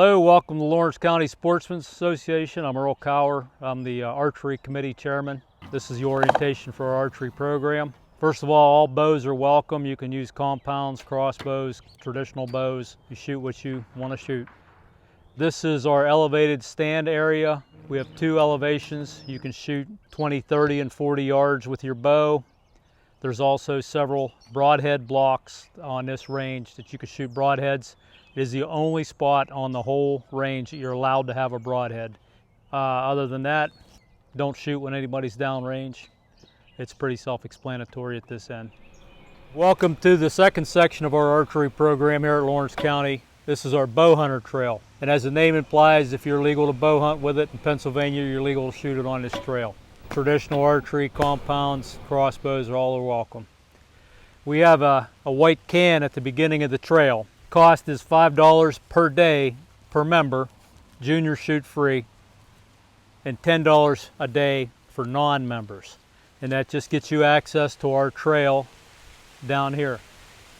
Hello, welcome to Lawrence County Sportsmen Association. I'm Earl Cower. I'm the Archery Committee Chairman. This is the orientation for our archery program. First of all bows are welcome. You can use compounds, crossbows, traditional bows. You shoot what you want to shoot. This is our elevated stand area. We have two elevations. You can shoot 20, 30, and 40 yards with your bow. There's also several broadhead blocks on this range that you can shoot broadheads. It is the only spot on the whole range that you're allowed to have a broadhead. Other than that, don't shoot when anybody's downrange. It's pretty self-explanatory at this end. Welcome to the second section of our archery program here at Lawrence County. This is our bow hunter trail. And as the name implies, if you're legal to bow hunt with it in Pennsylvania, you're legal to shoot it on this trail. Traditional archery, compounds, crossbows are all welcome. We have a white can at the beginning of the trail. Cost is $5 per day per member, junior shoot free, and $10 a day for non-members. And that just gets you access to our trail down here.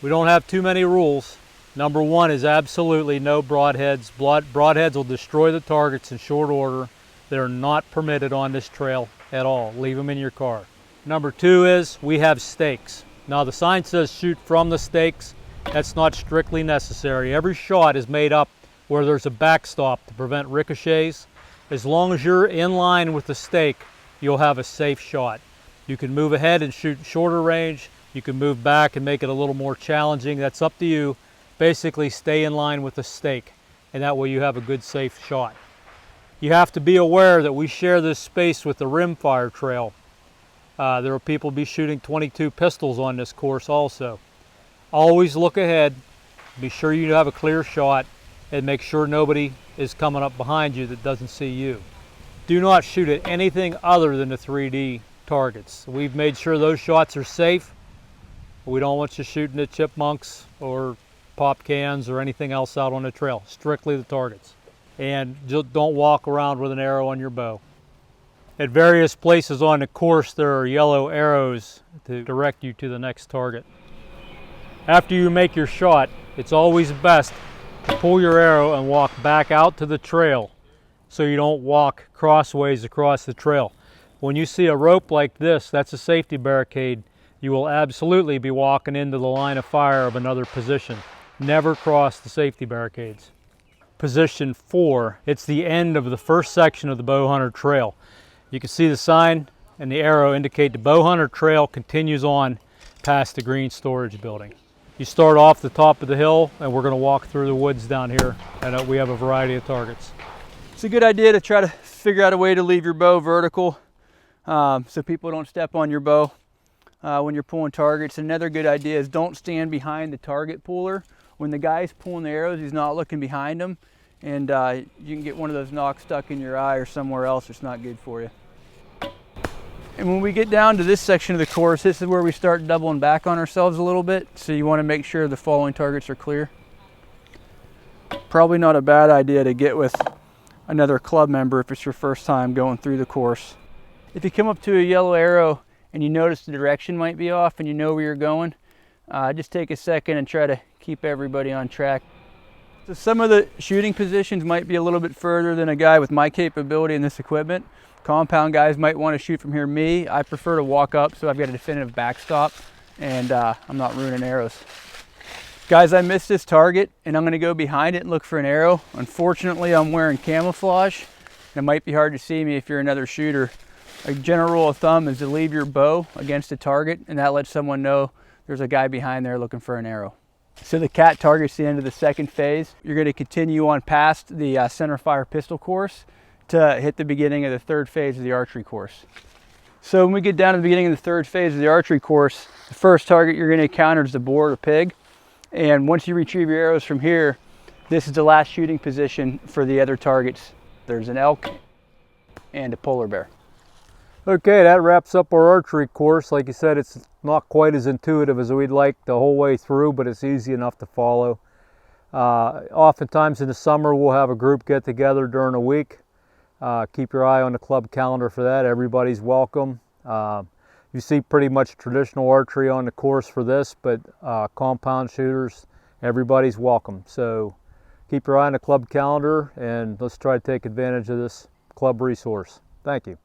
We don't have too many rules. Number one is absolutely no broadheads. Broadheads will destroy the targets in short order. They're not permitted on this trail at all. Leave them in your car. Number two is we have stakes. Now the sign says shoot from the stakes. That's not strictly necessary. Every shot is made up where there's a backstop to prevent ricochets. As long as you're in line with the stake, you'll have a safe shot. You can move ahead and shoot shorter range. You can move back and make it a little more challenging. That's up to you. Basically, stay in line with the stake, and that way you have a good, safe shot. You have to be aware that we share this space with the rimfire trail. There will people be shooting .22 pistols on this course also. Always look ahead, be sure you have a clear shot, and make sure nobody is coming up behind you that doesn't see you. Do not shoot at anything other than the 3D targets. We've made sure those shots are safe. We don't want you shooting at chipmunks or pop cans or anything else out on the trail. Strictly the targets. And just don't walk around with an arrow on your bow. At various places on the course there are yellow arrows to direct you to the next target. After you make your shot, it's always best to pull your arrow and walk back out to the trail so you don't walk crossways across the trail. When you see a rope like this, that's a safety barricade. You will absolutely be walking into the line of fire of another position. Never cross the safety barricades. Position 4, it's the end of the first section of the bow hunter trail. You can see the sign and the arrow indicate the bow hunter trail continues on past the green storage building. You start off the top of the hill and we're going to walk through the woods down here, and we have a variety of targets. It's a good idea to try to figure out a way to leave your bow vertical so people don't step on your bow when you're pulling targets. Another good idea is don't stand behind the target puller. When the guy's pulling the arrows, he's not looking behind him, and you can get one of those knocks stuck in your eye or somewhere else. It's not good for you. And when we get down to this section of the course, this is where we start doubling back on ourselves a little bit. So you want to make sure the following targets are clear. Probably not a bad idea to get with another club member if it's your first time going through the course. If you come up to a yellow arrow and you notice the direction might be off and you know where you're going, just take a second and try to keep everybody on track. So some of the shooting positions might be a little bit further than a guy with my capability in this equipment. Compound guys might want to shoot from here. Me, I prefer to walk up so I've got a definitive backstop and I'm not ruining arrows. Guys, I missed this target and I'm going to go behind it and look for an arrow. Unfortunately, I'm wearing camouflage. It might be hard to see me if you're another shooter. A general rule of thumb is to leave your bow against a target, and that lets someone know there's a guy behind there looking for an arrow. So the cat target's the end of the second phase. You're going to continue on past the center fire pistol course to hit the beginning of the third phase of the archery course. So when we get down to the beginning of the third phase of the archery course, the first target you're going to encounter is the boar or pig. And once you retrieve your arrows from here, this is the last shooting position for the other targets. There's an elk and a polar bear. Okay, that wraps up our archery course. Like you said, it's not quite as intuitive as we'd like the whole way through, but it's easy enough to follow. Oftentimes in the summer, we'll have a group get together during a week. Keep your eye on the club calendar for that. Everybody's welcome. You see pretty much traditional archery on the course for this, but compound shooters, everybody's welcome. So keep your eye on the club calendar and let's try to take advantage of this club resource. Thank you.